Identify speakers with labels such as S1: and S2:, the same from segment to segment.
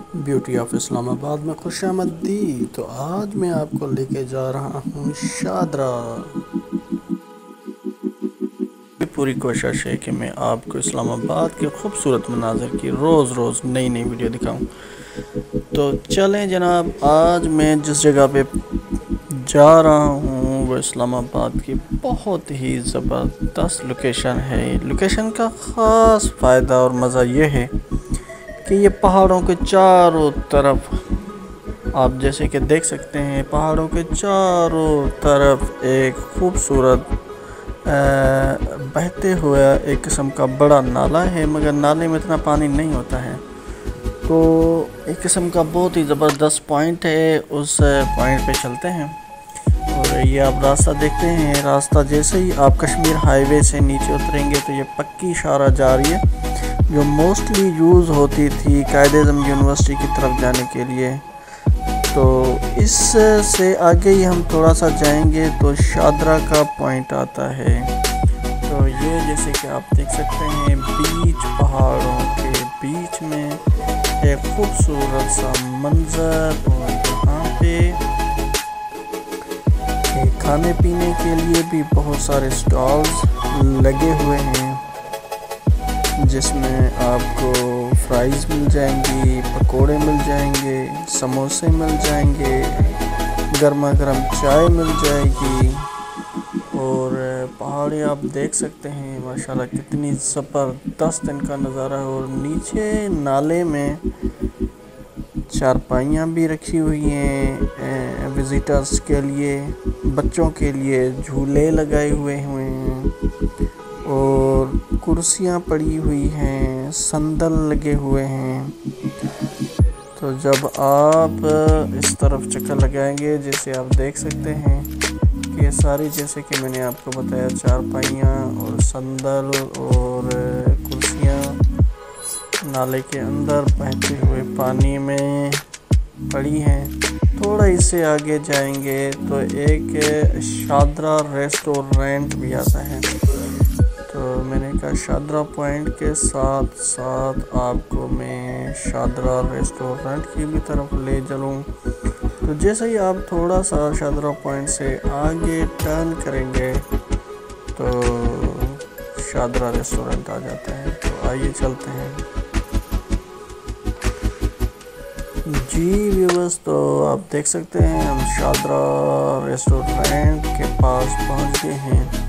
S1: Beauty of Islamabad में खुशामदी। तो आज मैं आपको लेके जा रहा हूँ शादरा। पूरी कोशिश है कि मैं आपको इस्लामाबाद के खूबसूरत मनाज़र की रोज़ रोज़ नई नई वीडियो दिखाऊं। तो चलें जनाब, आज मैं जिस जगह पे जा रहा हूँ वो इस्लामाबाद की बहुत ही ज़बरदस्त लोकेशन है। लोकेशन का ख़ास फ़ायदा और मज़ा ये है कि ये पहाड़ों के चारों तरफ आप जैसे कि देख सकते हैं, पहाड़ों के चारों तरफ एक खूबसूरत बहते हुए एक किस्म का बड़ा नाला है, मगर नाले में इतना पानी नहीं होता है। तो एक किस्म का बहुत ही ज़बरदस्त पॉइंट है, उस पॉइंट पे चलते हैं। और ये आप रास्ता देखते हैं, रास्ता जैसे ही आप कश्मीर हाईवे से नीचे उतरेंगे तो ये पक्की शाहरा जा रही है जो मोस्टली यूज़ होती थी कायद-ए-आज़म यूनिवर्सिटी की तरफ जाने के लिए। तो इससे आगे ही हम थोड़ा सा जाएंगे तो शादरा का पॉइंट आता है। तो ये जैसे कि आप देख सकते हैं, बीच पहाड़ों के बीच में एक खूबसूरत सा मंजर, और यहाँ पे खाने पीने के लिए भी बहुत सारे स्टॉल्स लगे हुए हैं जिसमें आपको फ्राइज़ मिल जाएंगी, पकोड़े मिल जाएंगे, समोसे मिल जाएंगे, गर्मा गर्म चाय मिल जाएगी। और पहाड़ी आप देख सकते हैं माशाल्लाह कितनी ज़बरदस्त इनका नज़ारा है। और नीचे नाले में चारपाइयाँ भी रखी हुई हैं विज़िटर्स के लिए, बच्चों के लिए झूले लगाए हुए हैं और कुर्सियाँ पड़ी हुई हैं, संदल लगे हुए हैं। तो जब आप इस तरफ चक्कर लगाएंगे, जैसे आप देख सकते हैं कि ये सारी जैसे कि मैंने आपको बताया, चारपाइयाँ और संदल और कुर्सियाँ नाले के अंदर बहते हुए पानी में पड़ी हैं। थोड़ा इससे आगे जाएंगे तो एक शादरा रेस्टोरेंट भी आता है। तो मैंने कहा शादरा पॉइंट के साथ साथ आपको मैं शादरा रेस्टोरेंट की भी तरफ ले चलूँ। तो जैसे ही आप थोड़ा सा शादरा पॉइंट से आगे टर्न करेंगे तो शादरा रेस्टोरेंट आ जाता है। तो आइए चलते हैं जी व्यूअर्स। तो आप देख सकते हैं हम शादरा रेस्टोरेंट के पास पहुंच गए हैं।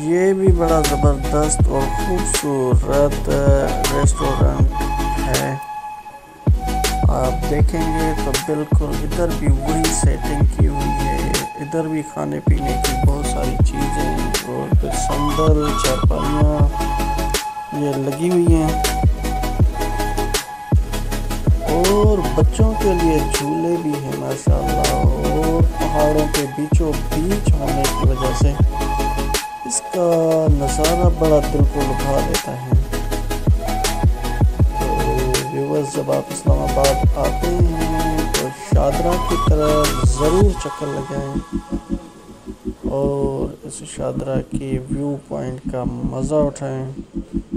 S1: ये भी बड़ा ज़बरदस्त और ख़ूबसूरत रेस्टोरेंट है। आप देखेंगे तो बिल्कुल इधर भी वही सेटिंग की हुई है, इधर भी खाने पीने की बहुत सारी चीज़ें और फिर संदल चारपाइयाँ ये लगी हुई हैं और बच्चों के लिए झूले भी हैं माशाल्लाह। और पहाड़ों के बीचों बीच होने की वजह से इसका नज़ारा बड़ा दिल को लुभा देता है। तो व्यूअर्स, जब आप इस्लामाबाद आते हैं तो शादरा की तरफ ज़रूर चक्कर लगाएं और इस शादरा की व्यू पॉइंट का मज़ा उठाएं।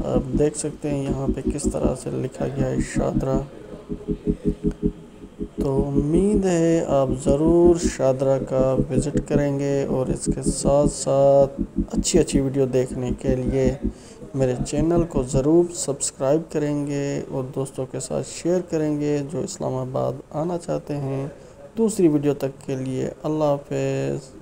S1: आप देख सकते हैं यहाँ पे किस तरह से लिखा गया है शादरा। तो उम्मीद है आप ज़रूर शादरा का विज़िट करेंगे और इसके साथ साथ अच्छी अच्छी वीडियो देखने के लिए मेरे चैनल को ज़रूर सब्सक्राइब करेंगे और दोस्तों के साथ शेयर करेंगे जो इस्लामाबाद आना चाहते हैं। दूसरी वीडियो तक के लिए अल्लाह हाफ़िज़।